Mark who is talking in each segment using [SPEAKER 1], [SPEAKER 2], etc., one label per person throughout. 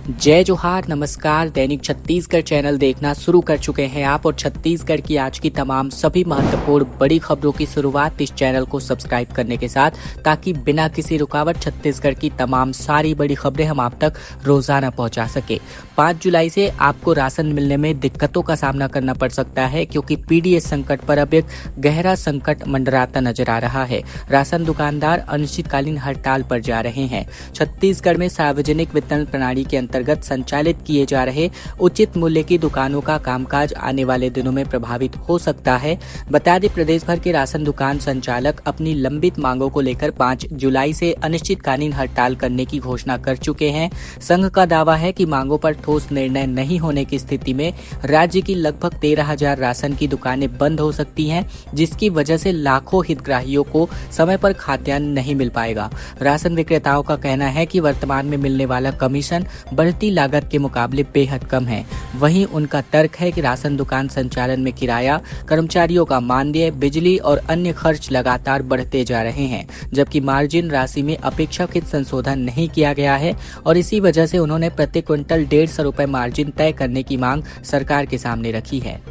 [SPEAKER 1] जय जोहार, नमस्कार। दैनिक छत्तीसगढ़ चैनल देखना शुरू कर चुके हैं आप और छत्तीसगढ़ की आज की तमाम सभी महत्वपूर्ण बड़ी खबरों की शुरुआत इस चैनल को सब्सक्राइब करने के साथ, ताकि बिना किसी रुकावट छत्तीसगढ़ की तमाम सारी बड़ी खबरें हम आप तक रोजाना पहुंचा सके। 5 जुलाई से आपको राशन मिलने में दिक्कतों का सामना करना पड़ सकता है, क्योंकि पीडीएस संकट पर अब एक गहरा संकट मंडराता नजर आ रहा है। राशन दुकानदार अनिश्चितकालीन हड़ताल पर जा रहे हैं। छत्तीसगढ़ में सार्वजनिक वितरण प्रणाली के अंतर्गत संचालित किए जा रहे उचित मूल्य की दुकानों का कामकाज आने वाले दिनों में प्रभावित हो सकता है। बता दें, प्रदेश भर के राशन दुकान संचालक अपनी लंबित मांगों को लेकर 5 जुलाई से अनिश्चितकालीन हड़ताल करने की घोषणा कर चुके हैं। संघ का दावा है कि मांगों पर ठोस निर्णय नहीं होने की स्थिति में राज्य की लगभग 13,000 राशन की दुकानें बंद हो सकती हैं, जिसकी वजह से लाखों हितग्राहियों को समय पर खाद्यान्न नहीं मिल पाएगा। राशन विक्रेताओं का कहना है कि वर्तमान में मिलने वाला कमीशन बढ़ती लागत के मुकाबले बेहद कम है। वहीं उनका तर्क है कि राशन दुकान संचालन में किराया, कर्मचारियों का मानदेय, बिजली और अन्य खर्च लगातार बढ़ते जा रहे हैं, जबकि मार्जिन राशि में अपेक्षाकृत संशोधन नहीं किया गया है और इसी वजह से उन्होंने प्रति क्विंटल 150 रुपए मार्जिन तय करने की मांग सरकार के सामने रखी है।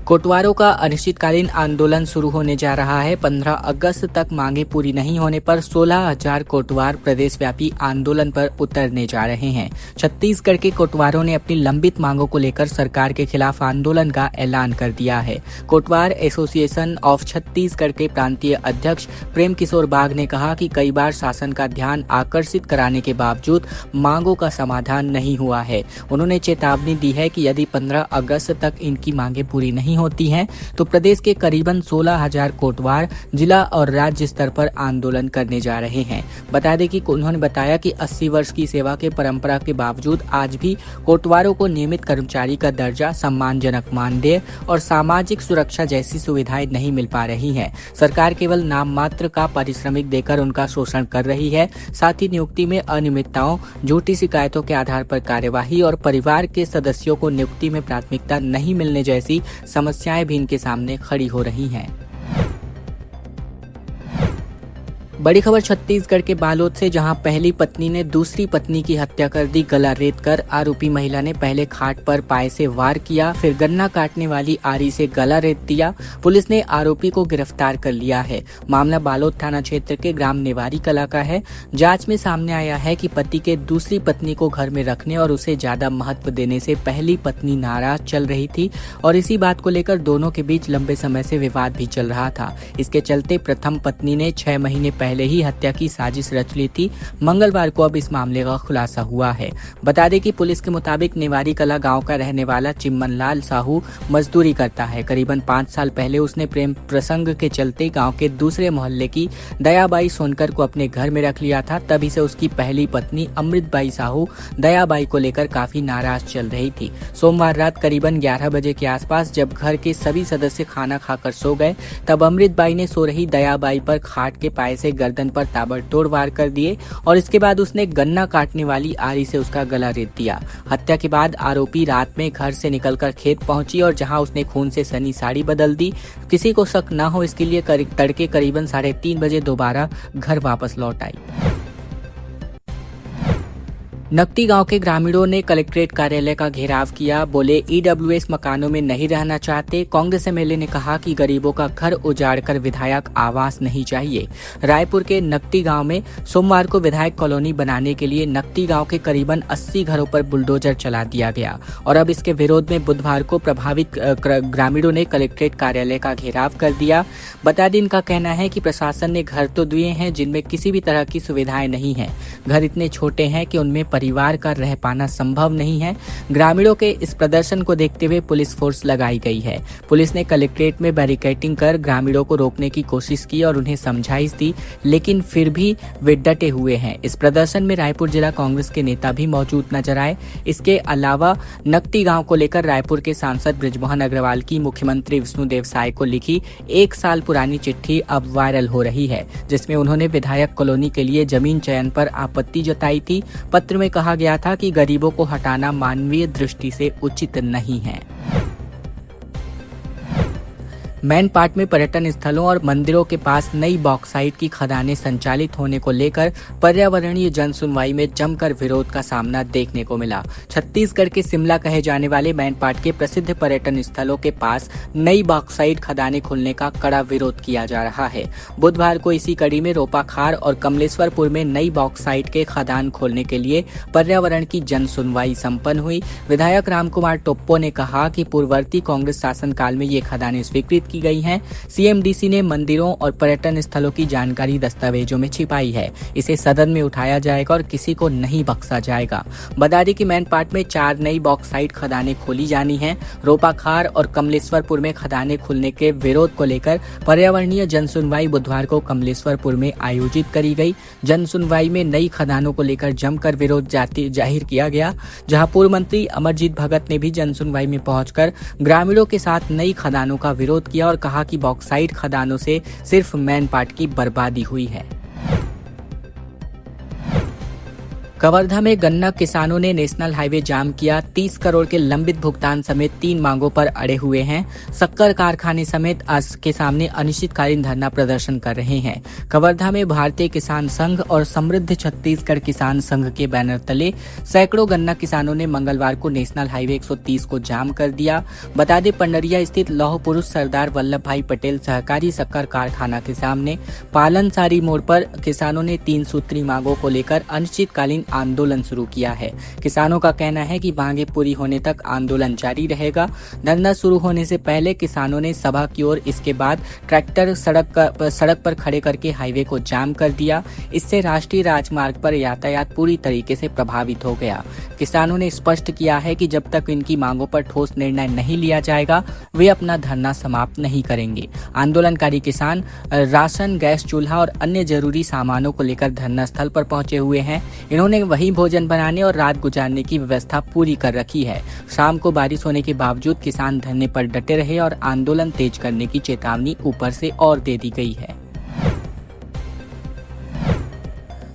[SPEAKER 1] कोटवारों का अनिश्चितकालीन आंदोलन शुरू होने जा रहा है। 15 अगस्त तक मांगे पूरी नहीं होने पर 16,000 कोटवार प्रदेश व्यापी आंदोलन पर उतरने जा रहे हैं। छत्तीसगढ़ के कोटवारों ने अपनी लंबित मांगों को लेकर सरकार के खिलाफ आंदोलन का ऐलान कर दिया है। कोटवार एसोसिएशन ऑफ छत्तीसगढ़ के प्रांतीय अध्यक्ष प्रेम किशोर बाग ने कहा कि कई बार शासन का ध्यान आकर्षित कराने के बावजूद मांगों का समाधान नहीं हुआ है। उन्होंने चेतावनी दी है कि यदि 15 अगस्त तक इनकी मांगे पूरी नहीं होती हैं, तो प्रदेश के करीबन 16,000 कोटवार जिला और राज्य स्तर पर आंदोलन करने जा रहे हैं। बता दें कि उन्होंने बताया कि 80 वर्ष की सेवा के परंपरा के बावजूद आज भी कोटवारों को नियमित कर्मचारी का दर्जा, सम्मानजनक मानदेय और सामाजिक सुरक्षा जैसी सुविधाएं नहीं मिल पा रही हैं। सरकार केवल नाम मात्र का पारिश्रमिक देकर उनका शोषण कर रही है। साथ ही नियुक्ति में अनियमितताओं, झूठी शिकायतों के आधार पर कार्यवाही और परिवार के सदस्यों को नियुक्ति में प्राथमिकता नहीं मिलने जैसी समस्याएं भी इनके सामने खड़ी हो रही हैं। बड़ी खबर छत्तीसगढ़ के बालोद से, जहां पहली पत्नी ने दूसरी पत्नी की हत्या कर दी। गला रेत कर आरोपी महिला ने पहले खाट पर पाए से वार किया, फिर गन्ना काटने वाली आरी से गला रेत दिया। पुलिस ने आरोपी को गिरफ्तार कर लिया है। मामला बालोद थाना क्षेत्र के ग्राम नेवारी कला का है। जांच में सामने आया है कि पति के दूसरी पत्नी को घर में रखने और उसे ज्यादा महत्व देने से पहली पत्नी नाराज चल रही थी और इसी बात को लेकर दोनों के बीच लंबे समय से विवाद भी चल रहा था। इसके चलते प्रथम पत्नी ने 6 महीने पहले ही हत्या की साजिश रच ली थी। मंगलवार को अब इस मामले का खुलासा हुआ है। बता दें कि पुलिस के मुताबिक नेवारी कला गांव का रहने वाला चिम्मन लाल साहू मजदूरी करता है। करीबन 5 साल पहले उसने प्रेम प्रसंग के चलते गांव के दूसरे मोहल्ले की दयाबाई सोनकर को अपने घर में रख लिया था। तभी से उसकी पहली पत्नी अमृतबाई साहू दयाबाई को लेकर काफी नाराज चल रही थी। सोमवार रात करीबन 11 बजे के आसपास जब घर के सभी सदस्य खाना खाकर सो गए, तब अमृतबाई ने सो रही दयाबाई पर खाट के पाए से गर्दन पर ताबड़तोड़ वार कर दिए और इसके बाद उसने गन्ना काटने वाली आरी से उसका गला रेत दिया। हत्या के बाद आरोपी रात में घर से निकलकर खेत पहुंची और जहां उसने खून से सनी साड़ी बदल दी। किसी को शक न हो इसके लिए तड़के करीबन 3:30 बजे दोबारा घर वापस लौट आई। नकटी गांव के ग्रामीणों ने कलेक्ट्रेट कार्यालय का घेराव किया। बोले, ईडब्ल्यूएस मकानों में नहीं रहना चाहते। कांग्रेस एमएलए ने कहा कि गरीबों का घर उजाड़कर विधायक आवास नहीं चाहिए। रायपुर के नकटी गांव में सोमवार को विधायक कॉलोनी बनाने के लिए नकटी गांव के करीबन 80 घरों पर बुलडोजर चला दिया गया और अब इसके विरोध में बुधवार को प्रभावित ग्रामीणों ने कलेक्ट्रेट कार्यालय का घेराव कर दिया। बता दें, इनका कहना है कि प्रशासन ने घर तो दिए हैं जिनमें किसी भी तरह की सुविधाएं नहीं है। घर इतने छोटे हैं कि उनमें परिवार का रह पाना संभव नहीं है। ग्रामीणों के इस प्रदर्शन को देखते हुए पुलिस फोर्स लगाई गई है। पुलिस ने कलेक्ट्रेट में बैरिकेडिंग कर ग्रामीणों को रोकने की कोशिश की और उन्हें समझाइश दी, लेकिन फिर भी वे डटे हुए हैं। इस प्रदर्शन में रायपुर जिला कांग्रेस के नेता भी मौजूद नजर आए। इसके अलावा नकटी गांव को लेकर रायपुर के सांसद बृजमोहन अग्रवाल की मुख्यमंत्री विष्णुदेव साय को लिखी 1 साल पुरानी चिट्ठी अब वायरल हो रही है, जिसमें उन्होंने विधायक कॉलोनी के लिए जमीन चयन पर आपत्ति जताई थी। पत्र में कहा गया था कि गरीबों को हटाना मानवीय दृष्टि से उचित नहीं है। मैनपाट में पर्यटन स्थलों और मंदिरों के पास नई बॉक्साइट की खदानें संचालित होने को लेकर पर्यावरणीय जन सुनवाई में जमकर विरोध का सामना देखने को मिला। छत्तीसगढ़ के शिमला कहे जाने वाले मैनपाट के प्रसिद्ध पर्यटन स्थलों के पास नई बॉक्साइट खदानें खुलने का कड़ा विरोध किया जा रहा है। बुधवार को इसी कड़ी में रोपाखार और कमलेश्वरपुर में नई बॉक्साइट के खदान खोलने के लिए पर्यावरण की जन सुनवाई संपन्न हुई। विधायक रामकुमार टोप्पो ने कहा कि पूर्ववर्ती कांग्रेस शासनकाल में ये खदानें स्वीकृत की गई हैं। सीएमडीसी ने मंदिरों और पर्यटन स्थलों की जानकारी दस्तावेजों में छिपाई है। इसे सदन में उठाया जाएगा और किसी को नहीं बख्शा जाएगा। बता दें कि मैनपाट में 4 नई बॉक्साइट खदानें खोली जानी हैं। रोपाखार और कमलेश्वरपुर में खदानें खुलने के विरोध को लेकर पर्यावरणीय जन सुनवाई बुधवार को कमलेश्वरपुर में आयोजित करी गई। जन सुनवाई में नई खदानों को लेकर जमकर विरोध जाहिर किया गया, जहां पूर्व मंत्री अमरजीत भगत ने भी जन सुनवाई में पहुंचकर ग्रामीणों के साथ नई खदानों का विरोध किया और कहा कि बॉक्साइट खदानों से सिर्फ मैनपाट की बर्बादी हुई है। कवर्धा में गन्ना किसानों ने नेशनल हाईवे जाम किया। 30 करोड़ के लंबित भुगतान समेत 3 मांगों पर अड़े हुए हैं। शक्कर कारखाने समेत के सामने अनिश्चितकालीन धरना प्रदर्शन कर रहे हैं। कवर्धा में भारतीय किसान संघ और समृद्ध छत्तीसगढ़ किसान संघ के बैनर तले सैकड़ों गन्ना किसानों ने मंगलवार को नेशनल हाईवे 130 को जाम कर दिया। बता दें, पंडरिया स्थित लौह पुरुष सरदार वल्लभ भाई पटेल सहकारी शक्कर कारखाना के सामने पालनसारी मोड़ पर किसानों ने 3 सूत्री मांगों को लेकर अनिश्चितकालीन आंदोलन शुरू किया है। किसानों का कहना है कि मांगे पूरी होने तक आंदोलन जारी रहेगा। धरना शुरू होने से पहले किसानों ने सभा की ओर, इसके बाद ट्रैक्टर सड़क पर खड़े करके हाईवे को जाम कर दिया। इससे राष्ट्रीय राजमार्ग पर यातायात पूरी तरीके से प्रभावित हो गया। किसानों ने स्पष्ट किया है कि जब तक इनकी मांगों पर ठोस निर्णय नहीं लिया जाएगा, वे अपना धरना समाप्त नहीं करेंगे। आंदोलनकारी किसान राशन, गैस चूल्हा और अन्य जरूरी सामानों को लेकर धरना स्थल पर पहुंचे हुए हैं। इन्होंने वहीं भोजन बनाने और रात गुजारने की व्यवस्था पूरी कर रखी है। शाम को बारिश होने के बावजूद किसान धरने पर डटे रहे और आंदोलन तेज करने की चेतावनी ऊपर से और दे दी गई है।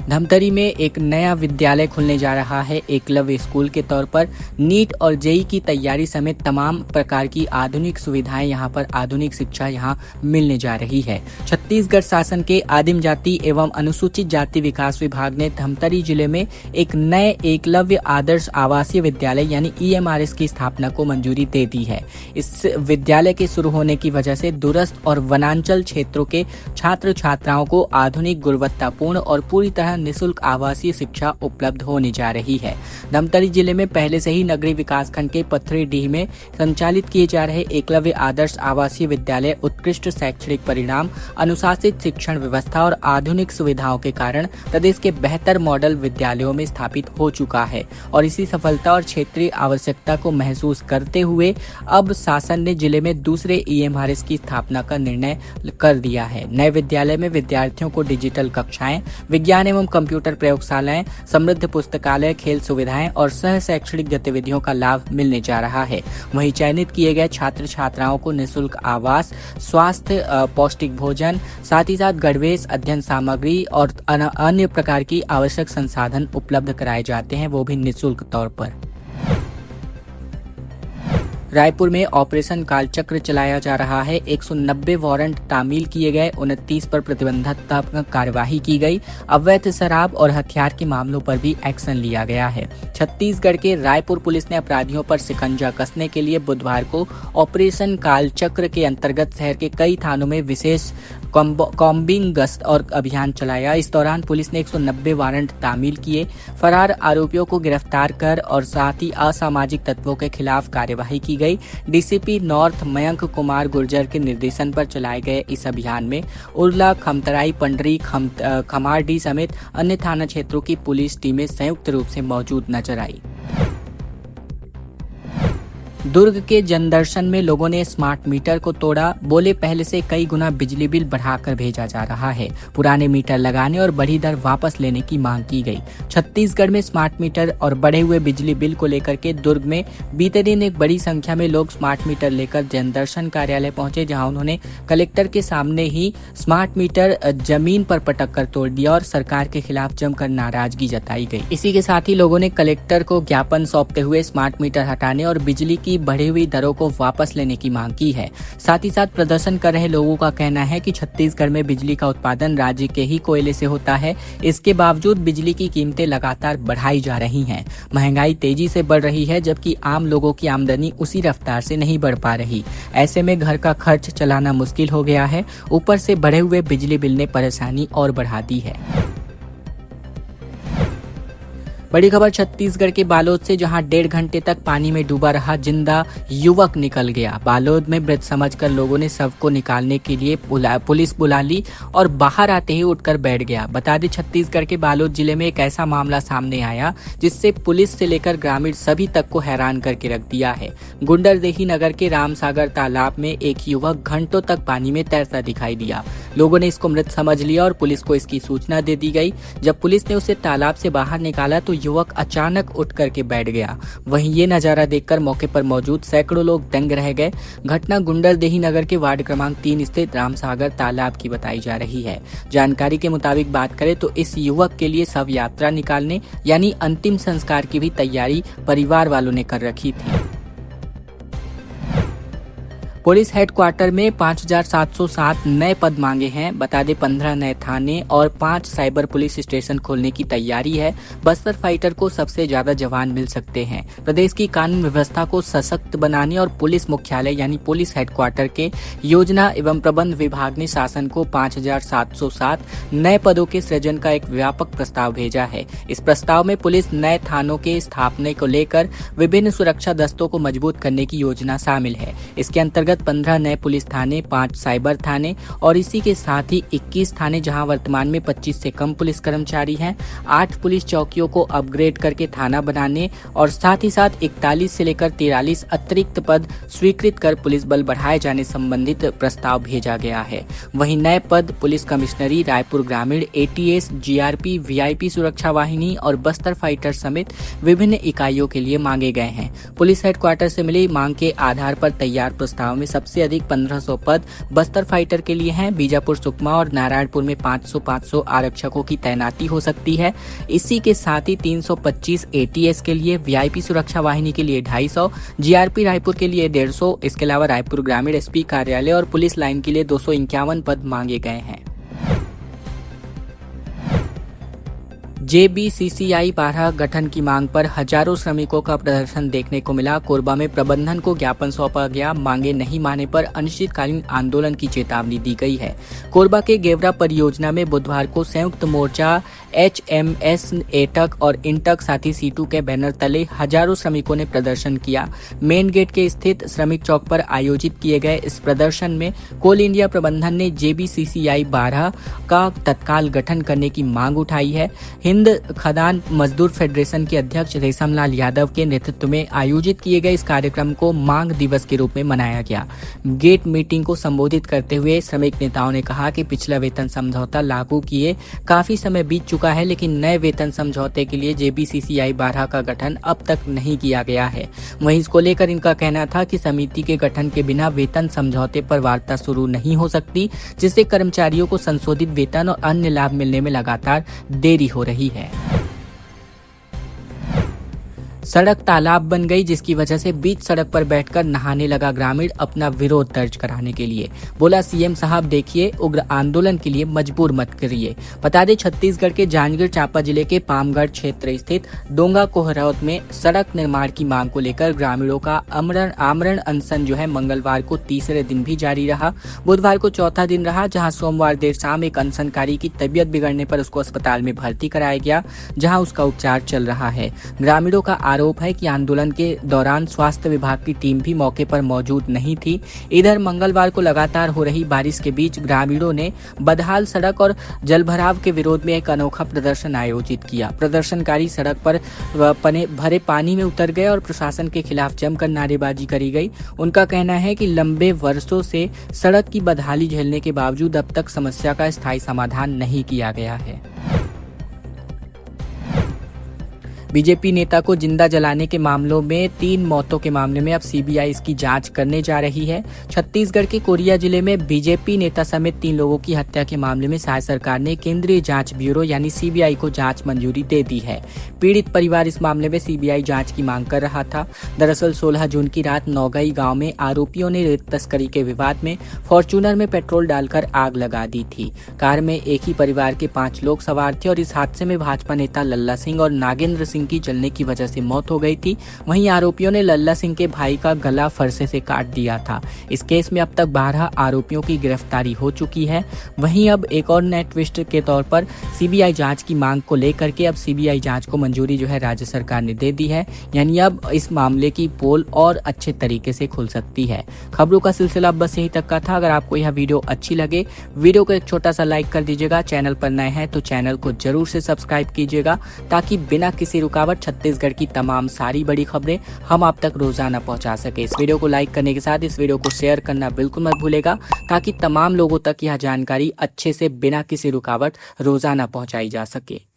[SPEAKER 1] धमतरी में एक नया विद्यालय खुलने जा रहा है। एकलव्य स्कूल के तौर पर नीट और जेईई की तैयारी समेत तमाम प्रकार की आधुनिक सुविधाएं यहां पर आधुनिक शिक्षा यहां मिलने जा रही है। छत्तीसगढ़ शासन के आदिम जाति एवं अनुसूचित जाति विकास विभाग ने धमतरी जिले में एक नए एकलव्य आदर्श आवासीय विद्यालय यानी EMRS की स्थापना को मंजूरी दे दी है। इस विद्यालय के शुरू होने की वजह से दूरस्थ और वनांचल क्षेत्रों के छात्र छात्राओं को आधुनिक, गुणवत्तापूर्ण और पूरी तरह निःशुल्क आवासीय शिक्षा उपलब्ध होने जा रही है। धमतरी जिले में पहले से ही नगरी विकासखंड के पथरीडीह में संचालित किए जा रहे एकलव्य आदर्श आवासीय विद्यालय उत्कृष्ट शैक्षणिक परिणाम, अनुशासित शिक्षण व्यवस्था और आधुनिक सुविधाओं के कारण प्रदेश के बेहतर मॉडल विद्यालयों में स्थापित हो चुका है और इसी सफलता और क्षेत्रीय आवश्यकता को महसूस करते हुए अब शासन ने जिले में दूसरे EMRS की स्थापना का निर्णय कर दिया है। नए विद्यालय में विद्यार्थियों को डिजिटल कक्षाएं, विज्ञान एवं कंप्यूटर प्रयोगशालाएं, समृद्ध पुस्तकालय, खेल सुविधाएं और सह शैक्षणिक गतिविधियों का लाभ मिलने जा रहा है। वहीं चयनित किए गए छात्र छात्राओं को निःशुल्क आवास, स्वास्थ्य, पौष्टिक भोजन, साथ ही साथ गणवेश, अध्ययन सामग्री और अन्य प्रकार की आवश्यक संसाधन उपलब्ध कराए जाते हैं, वो भी निःशुल्क तौर पर। रायपुर में ऑपरेशन कालचक्र चलाया जा रहा है। 190 वारंट तामील किए गए, 29 पर प्रतिबंधात्मक कार्यवाही की गई। अवैध शराब और हथियार के मामलों पर भी एक्शन लिया गया है। छत्तीसगढ़ के रायपुर पुलिस ने अपराधियों पर शिकंजा कसने के लिए बुधवार को ऑपरेशन कालचक्र के अंतर्गत शहर के कई थानों में विशेष कॉम्बिंग गश्त और अभियान चलाया। इस दौरान पुलिस ने 190 वारंट तामील किए। फरार आरोपियों को गिरफ्तार कर और साथ ही असामाजिक तत्वों के खिलाफ कार्यवाही की गई। डीसीपी नॉर्थ मयंक कुमार गुर्जर के निर्देशन पर चलाए गए इस अभियान में उरला, खमतराई, पंडरी, खमारडी समेत अन्य थाना क्षेत्रों की पुलिस टीमें संयुक्त रूप से मौजूद नजर आई। दुर्ग के जनदर्शन में लोगों ने स्मार्ट मीटर को तोड़ा। बोले पहले से कई गुना बिजली बिल बढ़ाकर भेजा जा रहा है। पुराने मीटर लगाने और बढ़ी दर वापस लेने की मांग की गई। छत्तीसगढ़ में स्मार्ट मीटर और बढ़े हुए बिजली बिल को लेकर के दुर्ग में बीते दिन एक बड़ी संख्या में लोग स्मार्ट मीटर लेकर जनदर्शन कार्यालय पहुंचे, जहां उन्होंने कलेक्टर के सामने ही स्मार्ट मीटर जमीन पर पटक कर तोड़ दिया और सरकार के खिलाफ जमकर नाराजगी जताई गई। इसी के साथ ही लोगों ने कलेक्टर को ज्ञापन सौंपते हुए स्मार्ट मीटर हटाने और बिजली की की बढ़ी हुई दरों को वापस लेने की मांग की है। साथ ही साथ प्रदर्शन कर रहे लोगों का कहना है कि छत्तीसगढ़ में बिजली का उत्पादन राज्य के ही कोयले से होता है। इसके बावजूद बिजली की कीमतें लगातार बढ़ाई जा रही हैं। महंगाई तेजी से बढ़ रही है, जबकि आम लोगों की आमदनी उसी रफ्तार से नहीं बढ़ पा रही। ऐसे में घर का खर्च चलाना मुश्किल हो गया है। ऊपर से बढ़े हुए बिजली बिल ने परेशानी और बढ़ा दी है। बड़ी खबर छत्तीसगढ़ के बालोद से, जहां 1.5 घंटे तक पानी में डूबा रहा जिंदा युवक निकल गया। बालोद में मृत समझकर लोगों ने शव को निकालने के लिए पुलिस बुला ली और बाहर आते ही उठकर बैठ गया। बता दें, छत्तीसगढ़ के बालोद जिले में एक ऐसा मामला सामने आया जिससे पुलिस से लेकर ग्रामीण सभी तक को हैरान करके रख दिया है। गुंडरदेही नगर के रामसागर तालाब में एक युवक घंटों तक पानी में तैरता दिखाई दिया। लोगों ने इसको मृत समझ लिया और पुलिस को इसकी सूचना दे दी गई। जब पुलिस ने उसे तालाब से बाहर निकाला तो युवक अचानक उठ करके बैठ गया। वहीं ये नजारा देखकर मौके पर मौजूद सैकड़ों लोग दंग रह गए। घटना गुंडरदेही नगर के वार्ड क्रमांक 3 स्थित रामसागर तालाब की बताई जा रही है। जानकारी के मुताबिक बात करें तो इस युवक के लिए शव यात्रा निकालने यानी अंतिम संस्कार की भी तैयारी परिवार वालों ने कर रखी थी। पुलिस हेडक्वार्टर में 5,707 नए पद मांगे हैं। बता दें, 15 नए थाने और 5 साइबर पुलिस स्टेशन खोलने की तैयारी है। बस्तर फाइटर को सबसे ज्यादा जवान मिल सकते हैं। प्रदेश की कानून व्यवस्था को सशक्त बनाने और पुलिस मुख्यालय यानी पुलिस हेडक्वार्टर के योजना एवं प्रबंध विभाग ने शासन को 5,707 नए पदों के सृजन का एक व्यापक प्रस्ताव भेजा है। इस प्रस्ताव में पुलिस नए थानों के स्थापना को लेकर विभिन्न सुरक्षा दस्तों को मजबूत करने की योजना शामिल है। इसके अंतर्गत 15 नए पुलिस थाने, 5 साइबर थाने और इसी के साथ ही 21 थाने, जहां वर्तमान में 25 से कम पुलिस कर्मचारी हैं। 8 पुलिस चौकियों को अपग्रेड करके थाना बनाने और साथ ही साथ 41 से लेकर 43 अतिरिक्त पद स्वीकृत कर पुलिस बल बढ़ाए जाने संबंधित प्रस्ताव भेजा गया है। वहीं नए पद पुलिस कमिश्नरी, रायपुर ग्रामीण, ATS, GRP, VIP सुरक्षा वाहिनी और बस्तर फाइटर समेत विभिन्न इकाइयों के लिए मांगे गए हैं। पुलिस हेडक्वार्टर से मिली मांग के आधार पर तैयार प्रस्ताव में सबसे अधिक 1500 पद बस्तर फाइटर के लिए हैं। बीजापुर, सुकमा और नारायणपुर में 500 आरक्षकों की तैनाती हो सकती है। इसी के साथ ही 325 ATS के लिए, VIP सुरक्षा वाहिनी के लिए 250, GRP रायपुर के लिए 150। इसके अलावा रायपुर ग्रामीण SP कार्यालय और पुलिस लाइन के लिए 251 पद मांगे गए हैं। JBCCI 12 गठन की मांग पर हजारों श्रमिकों का प्रदर्शन देखने को मिला। कोरबा में प्रबंधन को ज्ञापन सौंपा गया। मांगे नहीं माने पर अनिश्चितकालीन आंदोलन की चेतावनी दी गई है। कोरबा के गेवरा परियोजना में बुधवार को संयुक्त मोर्चा HMS, एटक और इंटक साथी C2 के बैनर तले हजारों श्रमिकों ने प्रदर्शन किया। मेन गेट के स्थित श्रमिक चौक पर आयोजित किए गए इस प्रदर्शन में कोल इंडिया प्रबंधन ने JBCCI 12 का तत्काल गठन करने की मांग उठाई है। हिंद खदान मजदूर फेडरेशन के अध्यक्ष रेशमलाल यादव के नेतृत्व में आयोजित किए गए इस कार्यक्रम को मांग दिवस के रूप में मनाया गया। गेट मीटिंग को संबोधित करते हुए श्रमिक नेताओं ने कहा कि पिछला वेतन समझौता लागू किए काफी समय बीत चुका है, लेकिन नए वेतन समझौते के लिए JBCCI 12 का गठन अब तक नहीं किया गया है। वहीं इसको लेकर इनका कहना था कि समिति के गठन के बिना वेतन समझौते पर वार्ता शुरू नहीं हो सकती, जिससे कर्मचारियों को संशोधित वेतन और अन्य लाभ मिलने में लगातार देरी हो रही है। सड़क तालाब बन गई, जिसकी वजह से बीच सड़क पर बैठकर नहाने लगा ग्रामीण अपना विरोध दर्ज कराने के लिए। बोला, CM साहब देखिए, उग्र आंदोलन के लिए मजबूर मत करिए। बता दें, छत्तीसगढ़ के जांजगीर चांपा जिले के पामगढ़ क्षेत्र स्थित डोंगा कोहरौत में सड़क निर्माण की मांग को लेकर ग्रामीणों का आमरण अनशन जो है मंगलवार को तीसरे दिन भी जारी रहा। बुधवार को चौथा दिन रहा, जहाँ सोमवार देर शाम एक अनशनकारी की तबीयत बिगड़ने पर उसको अस्पताल में भर्ती कराया गया, जहाँ उसका उपचार चल रहा है। ग्रामीणों का आरोप है कि आंदोलन के दौरान स्वास्थ्य विभाग की टीम भी मौके पर मौजूद नहीं थी। इधर मंगलवार को लगातार हो रही बारिश के बीच ग्रामीणों ने बदहाल सड़क और जलभराव के विरोध में एक अनोखा प्रदर्शन आयोजित किया। प्रदर्शनकारी सड़क पर भरे पानी में उतर गए और प्रशासन के खिलाफ जमकर नारेबाजी करी गई। उनका कहना है कि लंबे वर्षों से सड़क की बदहाली झेलने के बावजूद अब तक समस्या का स्थायी समाधान नहीं किया गया है। बीजेपी नेता को जिंदा जलाने के मामलों में 3 मौतों के मामले में अब सीबीआई इसकी जांच करने जा रही है। छत्तीसगढ़ के कोरिया जिले में बीजेपी नेता समेत 3 लोगों की हत्या के मामले में राज्य सरकार ने केंद्रीय जांच ब्यूरो यानी सीबीआई को जांच मंजूरी दे दी है। पीड़ित परिवार इस मामले में सीबीआई जांच की मांग कर रहा था। दरअसल 16 जून की रात नौगाई गांव में आरोपियों ने रेत तस्करी के विवाद में फॉर्च्यूनर में पेट्रोल डालकर आग लगा दी थी। कार में एक ही परिवार के 5 लोग सवार थे और इस हादसे में भाजपा नेता लल्ला सिंह और नागेंद्र सिंह की जलने की वजह से मौत हो गई थी। वहीं आरोपियों ने लल्ला सिंह के भाई का गला फरसे से काट दिया था। इस केस में अब तक 12 आरोपियों की गिरफ्तारी हो चुकी है। वहीं अब एक और नए ट्विस्ट के तौर पर सीबीआई जांच की मांग को लेकर के अब सीबीआई जांच को मंजूरी जो है राज्य सरकार ने दे दी है। यानी अब इस मामले की पोल और अच्छे तरीके से खुल सकती है। खबरों का सिलसिला बस यहीं तक का था। अगर आपको यह वीडियो अच्छी लगे, वीडियो को एक छोटा सा लाइक कर दीजिएगा। चैनल पर नए हैं तो चैनल को जरूर से सब्सक्राइब कीजिएगा, ताकि बिना किसी रुकावट छत्तीसगढ़ की तमाम सारी बड़ी खबरें हम आप तक रोजाना पहुंचा सके। इस वीडियो को लाइक करने के साथ इस वीडियो को शेयर करना बिल्कुल मत भूलेगा, ताकि तमाम लोगों तक यह जानकारी अच्छे से बिना किसी रुकावट रोजाना पहुंचाई जा सके।